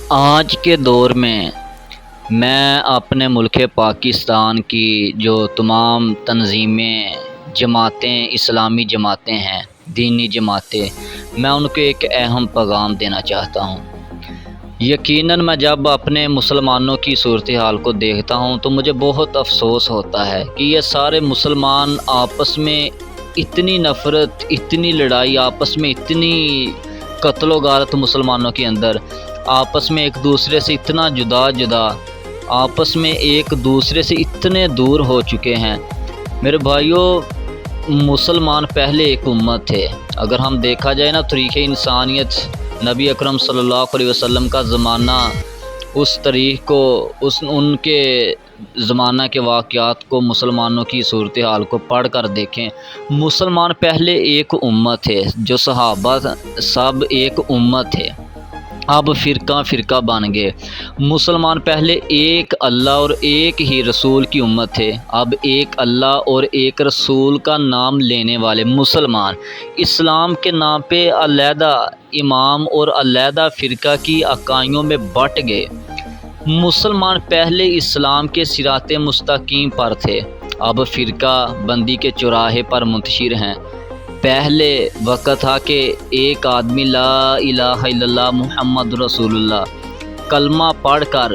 آج کے دور میں اپنے ملک پاکستان کی جو تمام تنظیمیں، جماعتیں، اسلامی جماعتیں ہیں، دینی جماعتیں، میں ان کو ایک اہم پیغام دینا چاہتا ہوں۔ یقیناً میں جب اپنے مسلمانوں کی صورتحال کو دیکھتا ہوں تو مجھے بہت افسوس ہوتا ہے کہ یہ سارے مسلمان آپس میں اتنی نفرت، اتنی لڑائی، آپس میں اتنی قتل و غارت مسلمانوں کے اندر، آپس میں ایک دوسرے سے اتنا جدا، آپس میں ایک دوسرے سے اتنے دور ہو چکے ہیں۔ میرے بھائیوں، مسلمان پہلے ایک امت تھے۔ اگر ہم دیکھا جائے نا، تاریخ انسانیت، نبی اکرم صلی اللہ علیہ وسلم کا زمانہ، اس تاریخ کو، ان کے زمانہ کے واقعات کو، مسلمانوں کی صورتحال کو پڑھ کر دیکھیں۔ مسلمان پہلے ایک امت تھے، جو صحابہ سب ایک امت تھے، اب فرقہ بن گئے۔ مسلمان پہلے ایک اللہ اور ایک ہی رسول کی امت تھے، اب ایک اللہ اور ایک رسول کا نام لینے والے مسلمان اسلام کے نام پہ علیحدہ امام اور علیحدہ فرقہ کی اکائیوں میں بٹ گئے۔ مسلمان پہلے اسلام کے صراط مستقیم پر تھے، اب فرقہ بندی کے چوراہے پر منتشر ہیں۔ پہلے وقت تھا کہ ایک آدمی لا الہ الا اللہ محمد رسول اللہ کلمہ پڑھ کر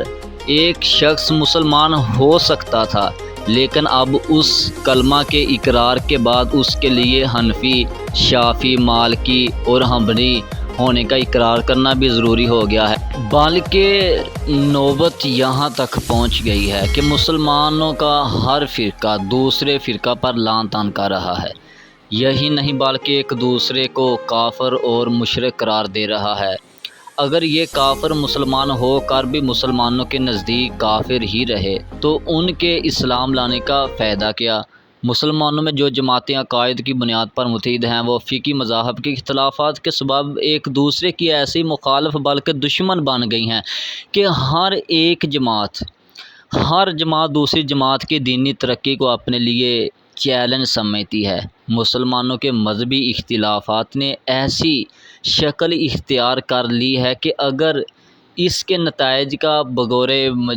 ایک شخص مسلمان ہو سکتا تھا، لیکن اب اس کلمہ کے اقرار کے بعد اس کے لیے حنفی، شافعی، مالکی اور حنبلی ہونے کا اقرار کرنا بھی ضروری ہو گیا ہے۔ بلکہ نوبت یہاں تک پہنچ گئی ہے کہ مسلمانوں کا ہر فرقہ دوسرے فرقہ پر لعن طعن کر رہا ہے۔ یہی نہیں بلکہ ایک دوسرے کو کافر اور مشرک قرار دے رہا ہے۔ اگر یہ کافر مسلمان ہو کر بھی مسلمانوں کے نزدیک کافر ہی رہے تو ان کے اسلام لانے کا فائدہ کیا؟ مسلمانوں میں جو جماعتیں عقائد کی بنیاد پر متحد ہیں، وہ فقہی مذاہب کے اختلافات کے سبب ایک دوسرے کی ایسی مخالف بلکہ دشمن بن گئی ہیں کہ ہر جماعت دوسری جماعت کی دینی ترقی کو اپنے لیے چیلنج سمجھتی ہے۔ مسلمانوں کے مذہبی اختلافات نے ایسی شکل اختیار کر لی ہے کہ اگر اس کے نتائج کا بغور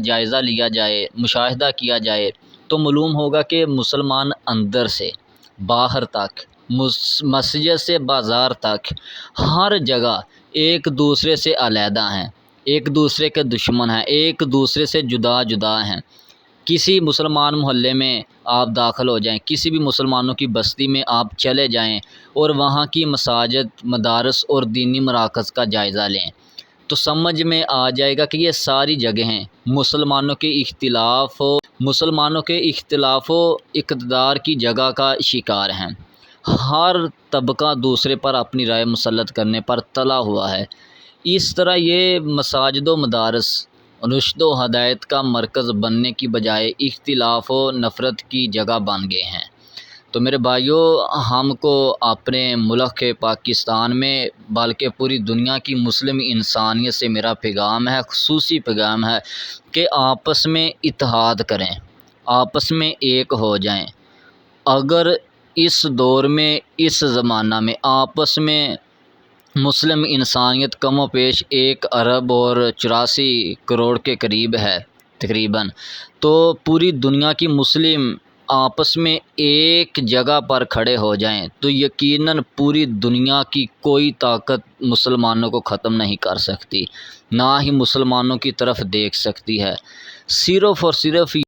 جائزہ لیا جائے، مشاہدہ کیا جائے، تو معلوم ہوگا کہ مسلمان اندر سے باہر تک، مسجد سے بازار تک، ہر جگہ ایک دوسرے سے علیحدہ ہیں، ایک دوسرے کے دشمن ہیں، ایک دوسرے سے جدا ہیں۔ کسی مسلمان محلے میں آپ داخل ہو جائیں، کسی بھی مسلمانوں کی بستی میں آپ چلے جائیں اور وہاں کی مساجد، مدارس اور دینی مراکز کا جائزہ لیں تو سمجھ میں آ جائے گا کہ یہ ساری جگہیں مسلمانوں کے اختلاف و اقتدار کی جگہ کا شکار ہیں۔ ہر طبقہ دوسرے پر اپنی رائے مسلط کرنے پر تلا ہوا ہے۔ اس طرح یہ مساجد و مدارس رشد و ہدایت کا مرکز بننے کی بجائے اختلاف و نفرت کی جگہ بن گئے ہیں۔ تو میرے بھائیوں، ہم کو اپنے ملک پاکستان میں بلکہ پوری دنیا کی مسلم انسانیت سے میرا پیغام ہے، خصوصی پیغام ہے کہ آپس میں اتحاد کریں، آپس میں ایک ہو جائیں۔ اگر اس دور میں، اس زمانہ میں آپس میں مسلم انسانیت کم و بیش 1 ارب اور 84 کروڑ کے قریب ہے تقریباً، تو پوری دنیا کی مسلم آپس میں ایک جگہ پر کھڑے ہو جائیں تو یقیناً پوری دنیا کی کوئی طاقت مسلمانوں کو ختم نہیں کر سکتی، نہ ہی مسلمانوں کی طرف دیکھ سکتی ہے۔ صرف اور صرف